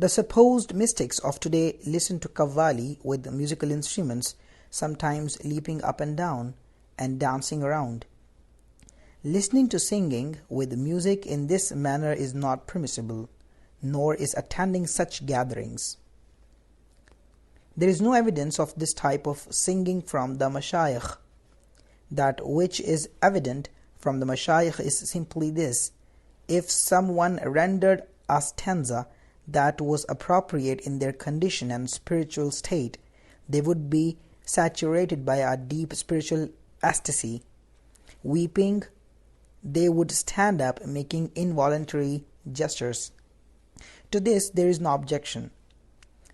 The supposed mystics of today listen to Qawali with musical instruments, sometimes leaping up and down and dancing around. Listening to singing with music in this manner is not permissible, nor is attending such gatherings. There is no evidence of this type of singing from the mashayikh. That which is evident from the mashayikh is simply this: if someone rendered a stanza that was appropriate in their condition and spiritual state, they would be saturated by a deep spiritual ecstasy. Weeping, they would stand up, making involuntary gestures. To this there is no objection.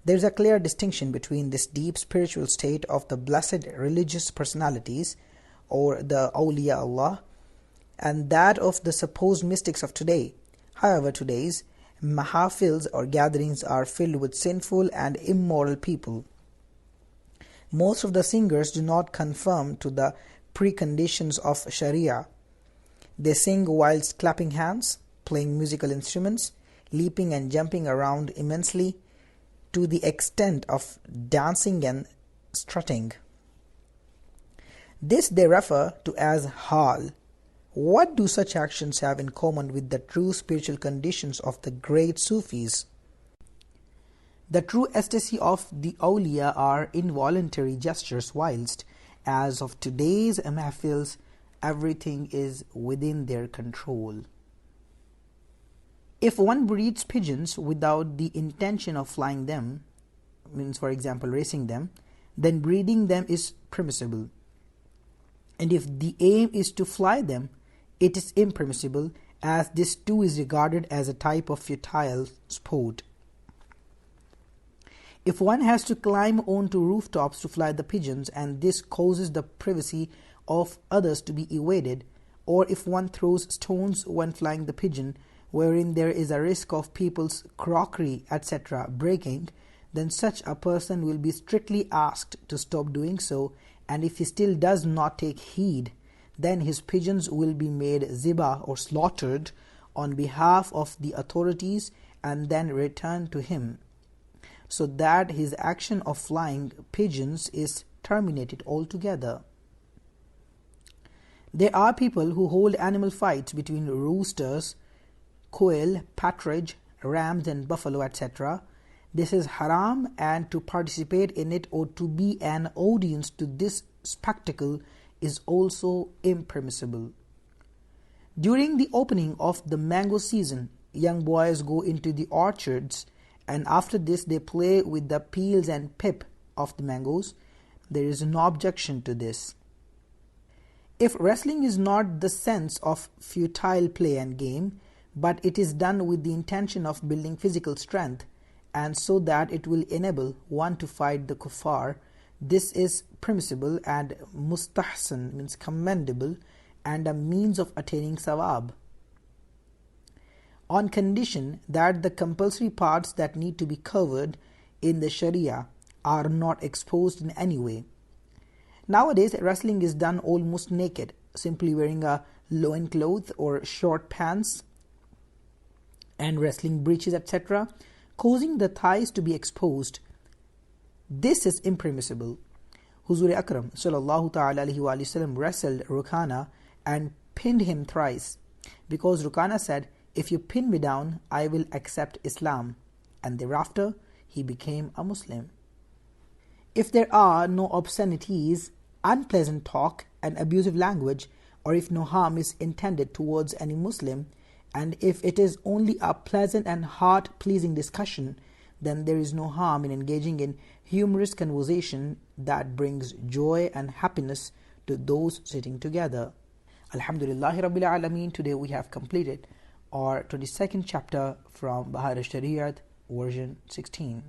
There is a clear distinction between this deep spiritual state of the blessed religious personalities, or the awliya Allah, and that of the supposed mystics of today. However, today's mahafils or gatherings are filled with sinful and immoral people. Most of the singers do not conform to the preconditions of Sharia. They sing whilst clapping hands, playing musical instruments, leaping and jumping around immensely, to the extent of dancing and strutting. This they refer to as hal. What do such actions have in common with the true spiritual conditions of the great Sufis? The true ecstasy of the awliya are involuntary gestures, whilst, as of today's mahfils, everything is within their control. If one breeds pigeons without the intention of flying them, means for example racing them, then breeding them is permissible. And if the aim is to fly them, it is impermissible, as this too is regarded as a type of futile sport. If one has to climb onto rooftops to fly the pigeons, and this causes the privacy of others to be evaded, or if one throws stones when flying the pigeon, wherein there is a risk of people's crockery, etc., breaking, then such a person will be strictly asked to stop doing so, and if he still does not take heed, then his pigeons will be made zibah or slaughtered on behalf of the authorities and then returned to him, so that his action of flying pigeons is terminated altogether. There are people who hold animal fights between roosters, quail, partridge, rams and buffalo, etc. This is haram, and to participate in it or to be an audience to this spectacle is also impermissible. During the opening of the mango season, young boys go into the orchards, and after this they play with the peels and pip of the mangoes. There is no objection to this. If wrestling is not the sense of futile play and game, but it is done with the intention of building physical strength, and so that it will enable one to fight the kuffar, this is permissible and mustahsan, means commendable, and a means of attaining sawab, on condition that the compulsory parts that need to be covered in the Sharia are not exposed in any way. Nowadays, wrestling is done almost naked, simply wearing a loincloth or short pants and wrestling breeches, etc., causing the thighs to be exposed. This is impermissible. Huzur Akram sallallahu ta'ala alayhi wa sallam wrestled Rukana and pinned him thrice, because Rukana said, "If you pin me down, I will accept Islam," and thereafter he became a Muslim. If there are no obscenities, unpleasant talk and abusive language, or if no harm is intended towards any Muslim, and if it is only a pleasant and heart-pleasing discussion, then there is no harm in engaging in humorous conversation that brings joy and happiness to those sitting together. Alhamdulillahi Rabbil Alameen. Today we have completed our 22nd chapter from Bahar-e-Shariat, version 16.